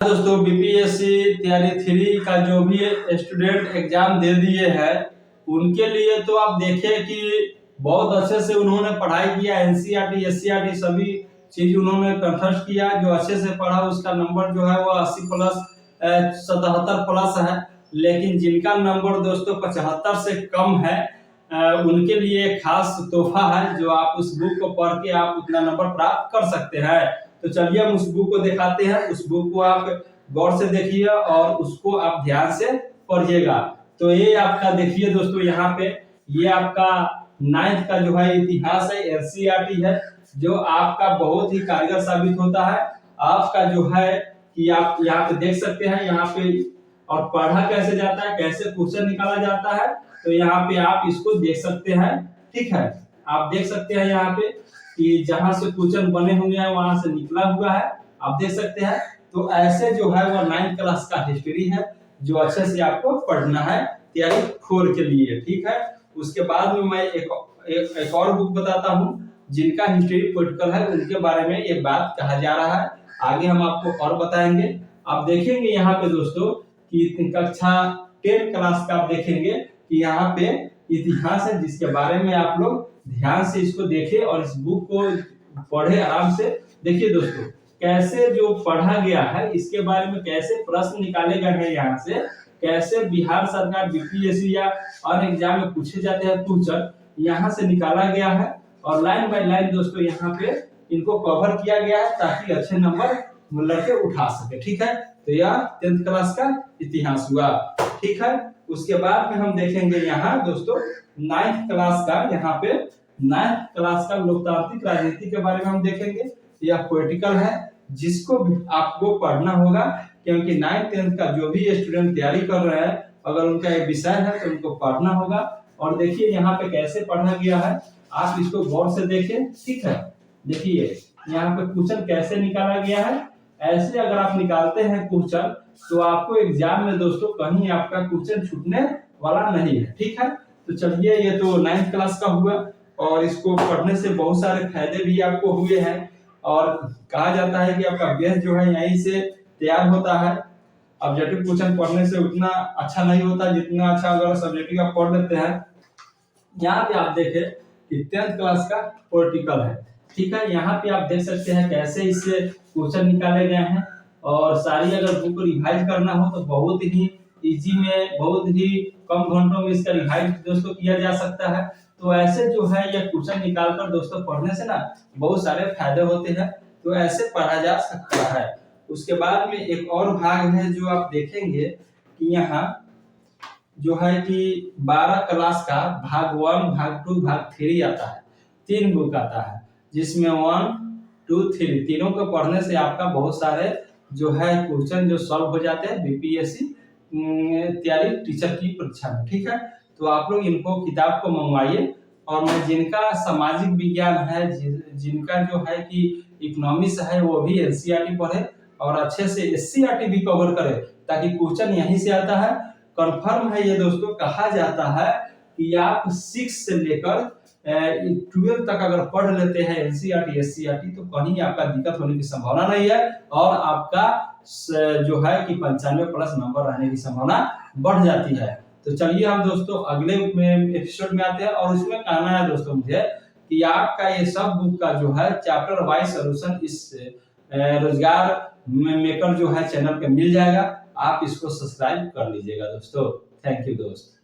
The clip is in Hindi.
दोस्तों बीपीएससी तैयारी 3 का जो भी स्टूडेंट एग्जाम दे दिए हैं उनके लिए तो आप देखें कि बहुत अच्छे से उन्होंने पढ़ाई किया। एनसीईआरटी एससीईआरटी सभी चीज उन्होंने कंठस्थ किया। जो अच्छे से पढ़ा उसका नंबर जो है वो 80 प्लस 77 प्लस है। लेकिन जिनका नंबर दोस्तों 75 से कम है उनके लिए खास तोहफा है जो आप उस बुक को पढ़ के आप उतना नंबर प्राप्त कर सकते हैं। तो चलिए हम उस बुक को दिखाते हैं। उस बुक को आप गौर से देखिए और उसको आप ध्यान से पढ़िएगा। तो ये आपका देखिए दोस्तों, यहाँ पे ये आपका 9th का जो है इतिहास है, एनसीईआरटी है, जो आपका बहुत ही कारगर साबित होता है। आपका जो है कि आप यहाँ पे देख सकते हैं, यहाँ पे और पढ़ा कैसे जाता है, कैसे क्वेश्चन निकाला जाता है, तो यहाँ पे आप इसको देख सकते हैं। ठीक है, आप देख सकते हैं यहाँ पे कि जहां से क्वेश्चन बने हुए हैं वहां से निकला हुआ है, आप देख सकते हैं। तो ऐसे जो है वो 9th क्लास का हिस्ट्री है जो अच्छे से आपको पढ़ना है तैयारी 4 के लिए। ठीक है, उसके बाद में मैं एक और बुक बताता हूँ जिनका हिस्ट्री पॉलिटिकल है, उनके बारे में ये बात कहा जा रहा है। आगे हम आपको और बताएंगे। आप देखेंगे यहाँ पे दोस्तों कि कक्षा 10 क्लास का आप देखेंगे कि यहाँ पे इतिहास है जिसके बारे में आप लोग ध्यान से इसको देखें और इस बुक को पढ़े आराम से। देखिए दोस्तों कैसे जो पढ़ा गया है इसके बारे में, कैसे प्रश्न निकाले गए हैं, यहाँ से कैसे बिहार सरकार बीपीएससी या और एग्जाम में पूछे जाते हैं क्वेश्चन, यहाँ से निकाला गया है और लाइन बाय लाइन दोस्तों यहाँ पे इनको कवर किया गया है ताकि अच्छे नंबर लड़के उठा सके। ठीक है, तो यह 10th क्लास का इतिहास हुआ। ठीक है, उसके बाद में हम देखेंगे यहाँ दोस्तों 9th क्लास का, यहाँ पे 9th क्लास का लोकतांत्रिक राजनीति के बारे में हम देखेंगे। यह पॉलिटिकल है जिसको आपको पढ़ना होगा क्योंकि 9th 10th का जो भी स्टूडेंट तैयारी कर रहे हैं अगर उनका एक विषय है तो उनको पढ़ना होगा। और देखिए यहाँ पे कैसे पढ़ा गया है, आप इसको गौर से देखें। ठीक है, देखिए यहाँ पे क्वेश्चन कैसे निकाला गया है। ऐसे अगर आप निकालते हैं क्वेश्चन तो आपको एग्जाम में दोस्तों कहीं आपका क्वेश्चन छूटने वाला नहीं है। ठीक है, तो चलिए ये तो 9th क्लास का हुआ और इसको पढ़ने से बहुत सारे फायदे भी आपको हुए हैं और कहा जाता है कि आपका बेस जो है यहीं से तैयार होता है। ऑब्जेक्टिव क्वेश्चन पढ़ने से उतना अच्छा नहीं होता जितना अच्छा अगर सब्जेक्टिव आप पढ़ लेते हैं। यहाँ पे आप देखें कि 10th क्लास का पॉलिटिकल है। ठीक है, यहाँ पे आप देख सकते हैं कैसे इससे क्वेश्चन निकाले गए हैं और सारी अगर बुक रिवाइज करना हो तो बहुत ही इजी में, बहुत ही कम घंटों में इसका रिवाइज दोस्तों किया जा सकता है। तो ऐसे जो है ये क्वेश्चन निकालकर दोस्तों पढ़ने से ना बहुत सारे फायदे होते हैं, तो ऐसे पढ़ा जा सकता है। उसके बाद में एक और भाग है जो आप देखेंगे कि यहाँ जो है कि 12 क्लास का भाग 1, भाग 2, भाग 3 आता है। 3 बुक आता है जिसमें 1, 2, 3 तीनों को पढ़ने से आपका बहुत सारे जो है क्वेश्चन जो सॉल्व हो जाते हैं बीपीएससी तैयारी टीचर की परीक्षा में। ठीक है, तो आप लोग इनको किताब को मंगवाइए और मैं जिनका सामाजिक विज्ञान है, जिनका जो है कि इकोनॉमिक्स है, वो भी एनसीईआरटी पढ़े और अच्छे से एससीईआरटी भी कवर करे ताकि क्वेश्चन यहीं से आता है। कंफर्म है ये दोस्तों, कहा जाता है कि आप 6 से लेकर 12 तक अगर पढ़ लेते हैं एनसीईआरटी एससीईआरटी तो कहीं आपका दिक्कत होने की संभावना नहीं है और आपका जो है कि 95 प्लस नंबर रहने की संभावना बढ़ जाती है। तो चलिए हम दोस्तों अगले एपिसोड में आते हैं और उसमें कहना है दोस्तों मुझे कि आपका ये सब बुक का जो है चैप्टर वाइज सॉल्यूशन इस रोजगार मेकर जो है चैनल पे मिल जाएगा। आप इसको सब्सक्राइब कर लीजिएगा दोस्तों। थैंक यू दोस्त।